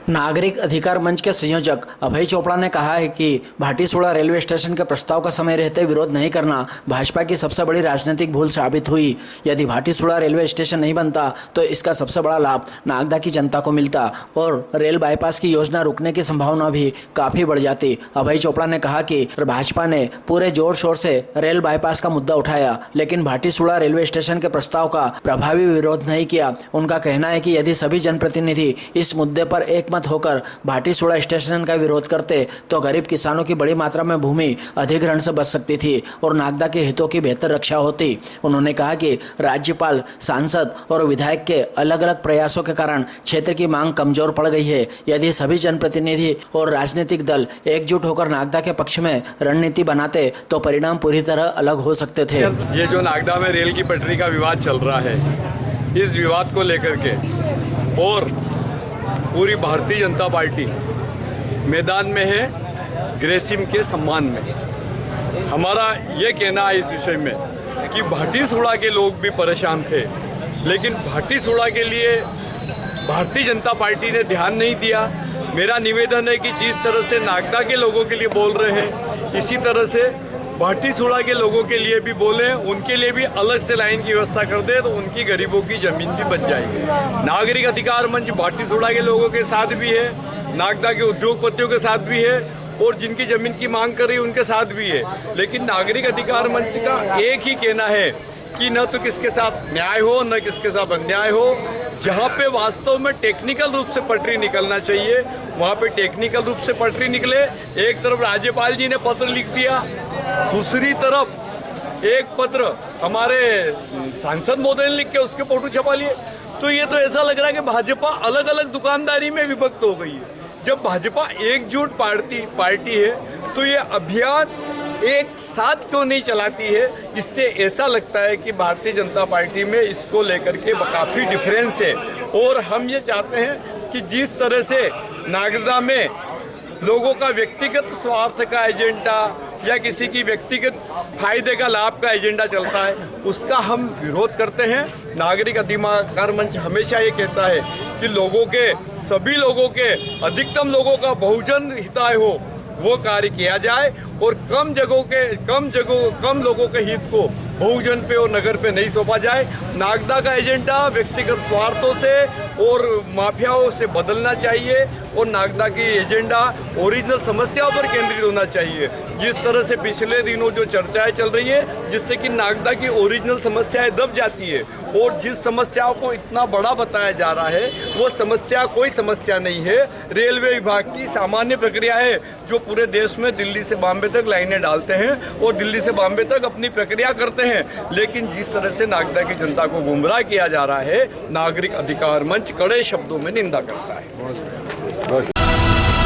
नागरिक अधिकार मंच के संयोजक अभय चोपड़ा ने कहा है कि भाटीसुड़ा रेलवे स्टेशन के प्रस्ताव का समय रहते विरोध नहीं करना भाजपा की सबसे बड़ी राजनीतिक भूल साबित हुई। यदि भाटीसुड़ा रेलवे स्टेशन नहीं बनता तो इसका सबसे बड़ा लाभ नागदा की जनता को मिलता और रेल बाईपास की योजना रुकने की संभावना भी काफी बढ़ जाती। अभय चोपड़ा ने कहा कि भाजपा ने पूरे जोर शोर से रेल बाईपास का मुद्दा उठाया, लेकिन भाटीसुड़ा रेलवे स्टेशन के प्रस्ताव का प्रभावी विरोध नहीं किया। उनका कहना है कि यदि सभी जनप्रतिनिधि इस मुद्दे पर एकमत होकर भाटीसुड़ा स्टेशन का विरोध करते तो गरीब किसानों की बड़ी मात्रा में भूमि अधिग्रहण से बच सकती थी और नागदा के हितों की बेहतर रक्षा होती। उन्होंने कहा कि राज्यपाल, सांसद और विधायक के अलग अलग प्रयासों के कारण क्षेत्र की मांग कमजोर पड़ गई है। यदि सभी जनप्रतिनिधि और राजनीतिक दल एकजुट होकर नागदा के पक्ष में रणनीति बनाते तो परिणाम पूरी तरह अलग हो सकते थे। ये जो नागदा में रेल की पटरी का विवाद चल रहा है, इस विवाद को लेकर के और पूरी भारतीय जनता पार्टी मैदान में है ग्रेसिम के सम्मान में। हमारा ये कहना है इस विषय में कि भाटीसुड़ा के लोग भी परेशान थे, लेकिन भाटीसुड़ा के लिए भारतीय जनता पार्टी ने ध्यान नहीं दिया। मेरा निवेदन है कि जिस तरह से नागदा के लोगों के लिए बोल रहे हैं, इसी तरह से भाटीसुड़ा के लोगों के लिए भी बोलें, उनके लिए भी अलग से लाइन की व्यवस्था कर दे तो उनकी गरीबों की जमीन भी बच जाएगी। नागरिक अधिकार मंच भाटीसुड़ा के लोगों के साथ भी है, नागदा के उद्योगपतियों के साथ भी है और जिनकी जमीन की मांग कर रही है उनके साथ भी है। लेकिन नागरिक अधिकार मंच का एक ही कहना है कि न तो किसके साथ न्याय हो न किसके साथ अन्याय हो। जहाँ पे वास्तव में टेक्निकल रूप से पटरी निकलना चाहिए वहाँ पे टेक्निकल रूप से पटरी निकले। एक तरफ राज्यपाल जी ने पत्र लिख दिया, दूसरी तरफ एक पत्र हमारे सांसद महोदय ने लिख के उसके फोटो छपा लिए। तो ये तो ऐसा लग रहा है कि भाजपा अलग अलग दुकानदारी में विभक्त हो गई है। जब भाजपा एकजुट पार्टी है तो ये अभियान एक साथ क्यों नहीं चलाती है? इससे ऐसा लगता है कि भारतीय जनता पार्टी में इसको लेकर के काफ़ी डिफरेंस है। और हम ये चाहते हैं कि जिस तरह से नागदा में लोगों का व्यक्तिगत स्वार्थ का एजेंडा या किसी की व्यक्तिगत फायदे का लाभ का एजेंडा चलता है, उसका हम विरोध करते हैं। नागरिक अधिकार मंच हमेशा ये कहता है कि लोगों के, सभी लोगों के, अधिकतम लोगों का बहुजन हिताय हो वो कार्य किया जाए और कम लोगों के हित को बहुजन पे और नगर पे नहीं सौंपा जाए। नागदा का एजेंडा व्यक्तिगत स्वार्थों से और माफियाओं से बदलना चाहिए और नागदा की एजेंडा ओरिजिनल समस्याओं पर केंद्रित होना चाहिए। जिस तरह से पिछले दिनों जो चर्चाएं चल रही है जिससे कि नागदा की ओरिजिनल समस्याएं दब जाती है और जिस समस्याओं को इतना बड़ा बताया जा रहा है वो समस्या कोई समस्या नहीं है। रेलवे विभाग की सामान्य प्रक्रिया है जो पूरे देश में दिल्ली से बॉम्बे तक लाइनें डालते हैं और दिल्ली से बॉम्बे तक अपनी प्रक्रिया करते हैं। लेकिन जिस तरह से नागदा की जनता को गुमराह किया जा रहा है, नागरिक अधिकार मंच कड़े शब्दों में निंदा करता है।